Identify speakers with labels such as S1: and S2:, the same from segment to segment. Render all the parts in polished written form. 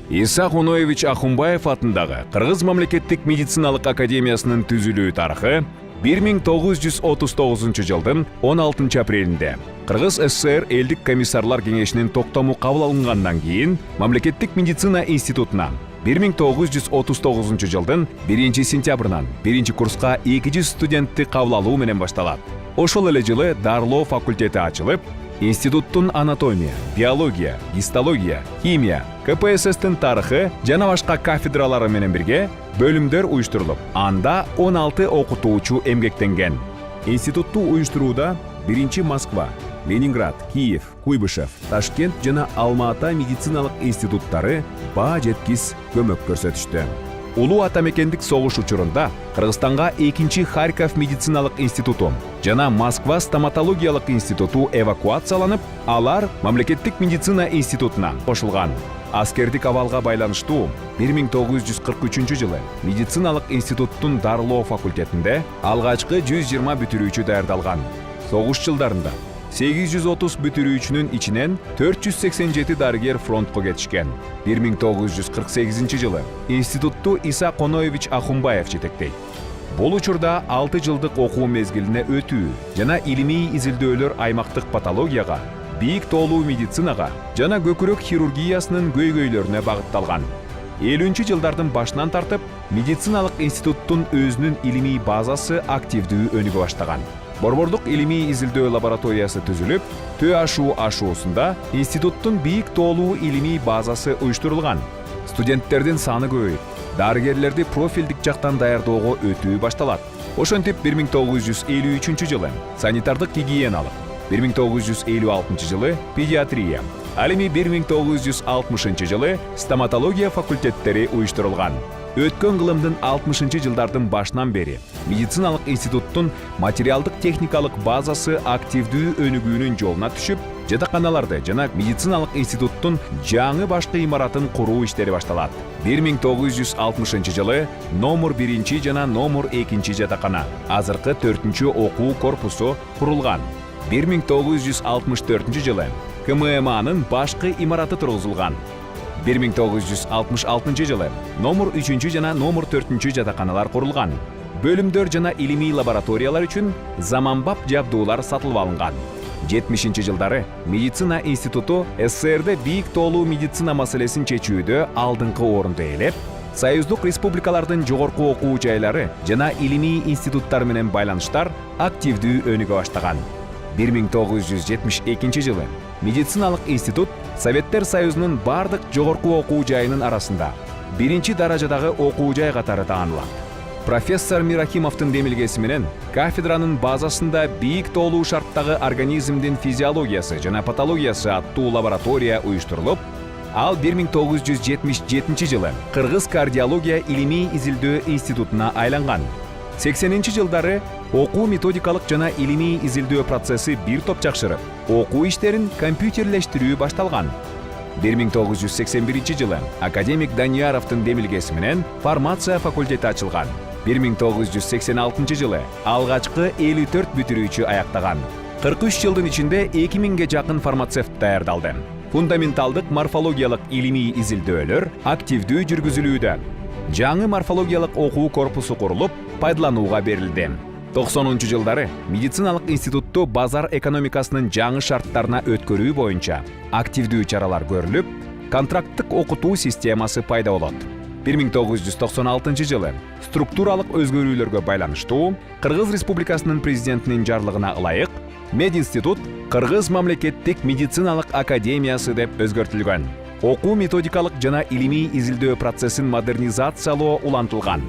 S1: Иса Куноевич Ахунбаев атындагы Кыргыз мамлекеттик медициналык академиясынын түзүлүү тарыхы 1939 жылдын 16 апрелинде Кыргыз СССР элдик комиссарлар кеңешинин токтому кабыл алынгандан кийин мамлекеттик медицина институтуна 1939 жылдын 1 сентябрынан 1 курска 200 студентти кабыл алуу менен башталат. Ошол эле жылы дарылоо факультети ачылып, институттун анатомия, биология, гистология, химия, КПССтин тарыхы жана башка кафедралары менен бирге бөлүмдөр уюштурулуп, анда 16 окутуучу эмгектенген. Институтту уюштурууда 1 Москва, Ленинград, Киев, Куйбышев, Ташкент жана Алма-Ата медициналык институттары баа жеткис көмөк көрсөтүштү. Улуу ата мекендик согуш учурунда Кыргызстанга 2 Харьков медициналык институту жана Москва стоматологиялык институту эвакуацияланып, алар мамлекеттик медицина институтуна кошулган. Аскердик абалга байланыштуу 1943 жылы медициналык институттун дарылоо факультетинде алгачкы 120 бүтүрүүчү даярдалган. Согуш жылдарында 830 бүтүрүүчүнүн ичинен 487 дарыгер фронтко кетишкен. 1948 жылы институтту Иса Куноевич Ахунбаев жетектейт. Бул учурда 6 жылдык окуу мезгилине өтүү жана илимий изилдөөлөр аймактык патологияга, бийик тоолуу медицинага жана көкүрөк хирургиясынын көйгөйлөрүнө багытталган. 50 жылдардын башынан тартып, медициналык институттун өзүнүн илимий базасы активдүү өнүгө баштаган. Борбордук илимий изилдөө лабораториясы түзүлүп, ТАШУ ашуусунда институттун бийик тоолуу илимий базасы уюштурулган. Студенттердин саны көбөйүп, дарыгерлерди профилдик жактан даярдоого өтүү башталат. Ошентип 1953 жылы санитардык гигиеналык, 1956 жылы педиатрия, ал эми 1960 жылы стоматология факультеттери уюштурулган. Өткөн кылымдын 60 жылдардын башынан бери медициналык институттун материалдык техникалык базасы активдүү өнүгүүнүн жолуна түшүп, жатаканаларды жана медициналык институттун жаңы башкы имаратын куруу иштери башталат. 1960 жылы номер 1 жана номер 2 жатакана, азыркы 4 окуу корпусу курулган. 1964 жылы КММАнын башкы имараты тургузулган. 1966 жылы номер 3 жана номер 4 жатаканалар курулган. Бөлүмдөр жана илимий лабораториялар үчүн заманбап жабдуулар сатылып алынган. 70 жылдары медицина институту СССРде бийик тоолуу медицина маселесин чечүүдө алдыңкы орунду ээлеп, союздук республикалардын жогорку окуу жайлары жана илимий институттар менен байланыштар активдүү өнүгө баштаган. 1972 жылы медициналык институт Советтер Союзунун бардык жогорку окуу жайынын арасында 1 даражадагы окуу жай катары таанылат. Профессор Мирахимовдун демилгеси менен кафедранын базасында бийик тоолуу шарттагы организмдин физиологиясы жана патологиясы аттуу лаборатория уюштурулуп, ал 1977 жылы Кыргыз кардиология илимий изилдөө институтуна айланган. 80 жылдары окуу методикалык жана илимий изилдөө процесси бир топ жакшырып, окуу иштерин компьютерлештирүү башталган. 1981 жылы академик Данияровдун демилгеси менен фармация факультети ачылган. 1986 жылы алгачкы 54 бүтүрүүчү аяктаган. 43 жылдын ичинде 2000ге жакын фармацевт даярдалды. Фундаменталдык морфологиялык илимий изилдөөлөр активдүү жүргүзүлүүдө. Жаңы морфологиялык окуу корпусу курулуп, пайдаланууга берилди. 90 жылдары медициналык институтту базар экономикасынын жаңы шарттарына өткөрүү боюнча активдүү чаралар көрүлүп, контракттык окутуу системасы пайда болот. 1996 жылы структуралык өзгөрүүлөргө байланыштуу Кыргыз Республикасынын президентинин жарлыгына ылайык Мединститут Кыргыз мамлекеттик медициналык академиясы деп өзгөртүлгөн. Окуу методикалык жана илимий изилдөө процессин модернизациялоо улантылган.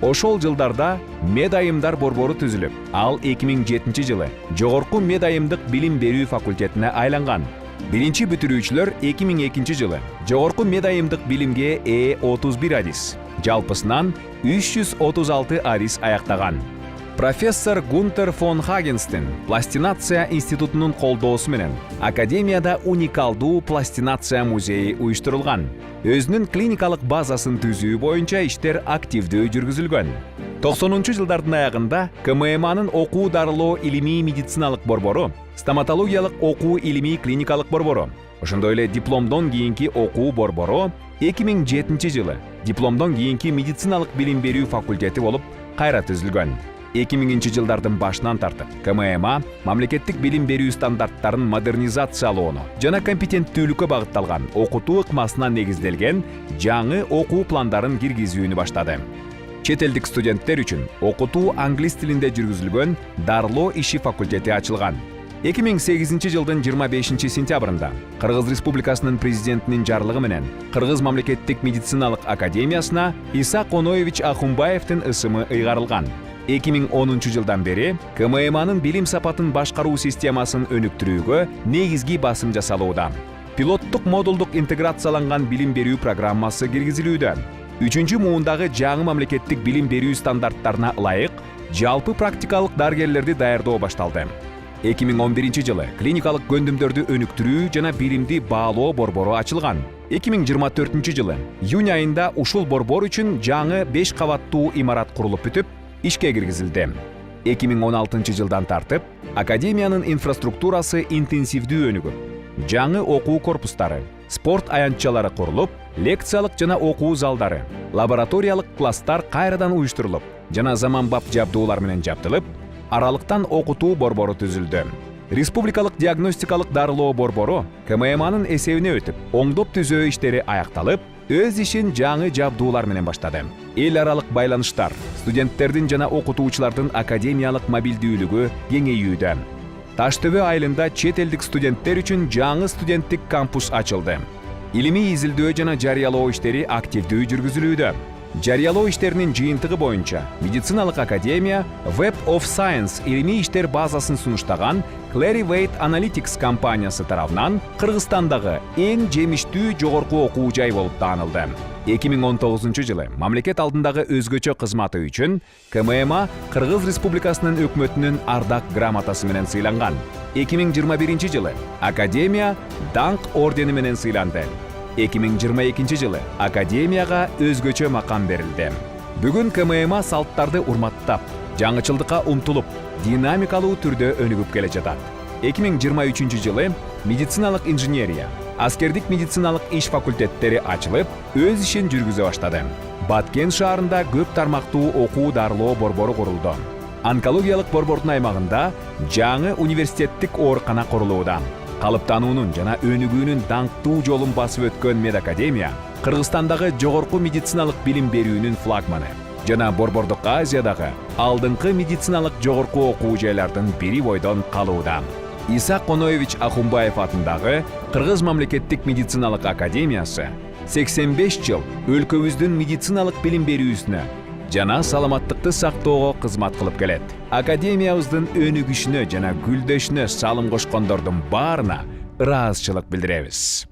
S1: Ошол жылдарда медайымдар борбору түзүлүп, ал 2007 жылы жогорку медайымдык билим берүү факультетине айланган. Биринчи бүтүрүүчүлөр 2002 жылы жогорку медайымдык билимге 31 адис, жалпысынан 336 адис аяктаган. Профессор Гунтер фон Хагенстин пластинация институтунун колдоосу менен академияда уникалдуу пластинация музейи уюштурулган. Өзүнүн клиникалык базасын түзүү боюнча иштер активдүү жүргүзүлгөн. 90 жылдардын аягында КММАнын окуу дарылоо илимий медициналык борбору, стоматологиялык окуу илимий клиникалык борбору, Ошондой эле дипломдон кийинки окуу борбору 2007 жылы дипломдон кийинки медициналык билим берүү факультети болуп кайра түзүлгөн. 2000 жылдардын башынан тартып КММА мамлекеттик билим берүү стандарттарын модернизациялоону жана компетенттүүлүккө багытталган окутуу ыкмасына негизделген жаңы окуу пландарын киргизүүнү баштады. Чет элдик студенттер үчүн окутуу англис тилинде жүргүзүлгөн дарылоо иши факультети ачылган. 2008 жылдын 25 сентябрында Кыргыз Республикасынын президентинин жарлыгы менен Кыргыз мамлекеттик медициналык академиясына Иса Коноевич Ахунбаевдин ысымы ыйгарылган. 2010 жылдан бери КММАнын билим сапатын башкаруу системасын өнүктүрүүгө негизги басым жасалууда. Пилоттук модулдук интеграцияланган билим берүү программасы киргизилүүдө. 3 муундагы жаңы мамлекеттик билим берүү стандарттарына ылайык жалпы практикалык дарыгерлерди даярдоо башталды. 2011 жылы клиникалык көндүмдөрдү өнүктүрүү жана билимди баалоо борбору ачылган. 2024 жылы июнь айында ушул борбор үчүн жаңы 5 кабаттуу имарат курулуп бүтүп, ишке киргизилди. 2016 жылдан тартып, академиянын инфраструктурасы интенсивдүү өнүгүп, жаңы окуу корпустары, спорт аянтчалары курулуп, лекциялык жана окуу залдары, лабораториялык класстар кайрадан уюштурулуп, жана заманбап жабдуулар менен жабдылып, аралыктан окутуу борбору түзүлдү. Республикалык диагностикалык дарылоо борбору КММАнын эсебине өтүп, оңдоп түзөө иштери аякталып, өз ишин жаңы жабдуулар менен баштады. Эл аралык байланыштар, студенттердин жана окутуучулардын академиялык мобилдүүлүгү кеңейүүдө. Таш төбө айылында чет элдик студенттер үчүн жаңы студенттик кампус ачылды. Илимий изилдөө жана жарыялоо иштери активдүү жүргүзүлүүдө. Жарыялоо иштеринин жыйынтыгы боюнча медициналык академия Web of Science илимий иштер базасын сунуштаган Clarivate Analytics компаниясы тарабынан Кыргызстандагы эң жемиштүү жогорку окуу жай болуп таанылды. 2019 жылы мамлекет алдындагы өзгөчө кызматы үчүн КММА Кыргыз Республикасынын өкмөтүнүн ардак грамотасы менен сыйланган. 2021 жылы академия даңк ордени менен сыйланды. 2022 жылы академияга өзгөчө макам берилди. Бүгүн КММА салттарды урматтап, жаңычылдыкка умтулуп, динамикалуу түрдө өнүгүп келе жатат. 2023 жылы медициналык инженерия, аскердик медициналык иш факультеттери ачылып, өз ишин жүргүзө баштады. Баткен шаарында көп тармактуу окуу дарылоо борбору курулду. Онкологиялык борбордун аймагында жаңы университеттик оорукана курулууда. Калыптануунун жана өнүгүүнүн даңктуу жолун басып өткөн медакадемия Кыргызстандагы жогорку медициналык билим берүүнүн флагманы жана Борбордук Азиядагы алдыңкы медициналык жогорку окуу жайлардын бири бойдон калууда. Иса Коноевич Ахунбаев атындагы Кыргыз мамлекеттик медициналык академиясы 85 жыл өлкөбүздүн медициналык билим берүүсүнө жана саламаттыкты сактоого кызмат кылып келет. Академиябыздын өнүгүшүнө жана гүлдөшүнө салым кошкондордун баарына ыраазычылык билдиребиз.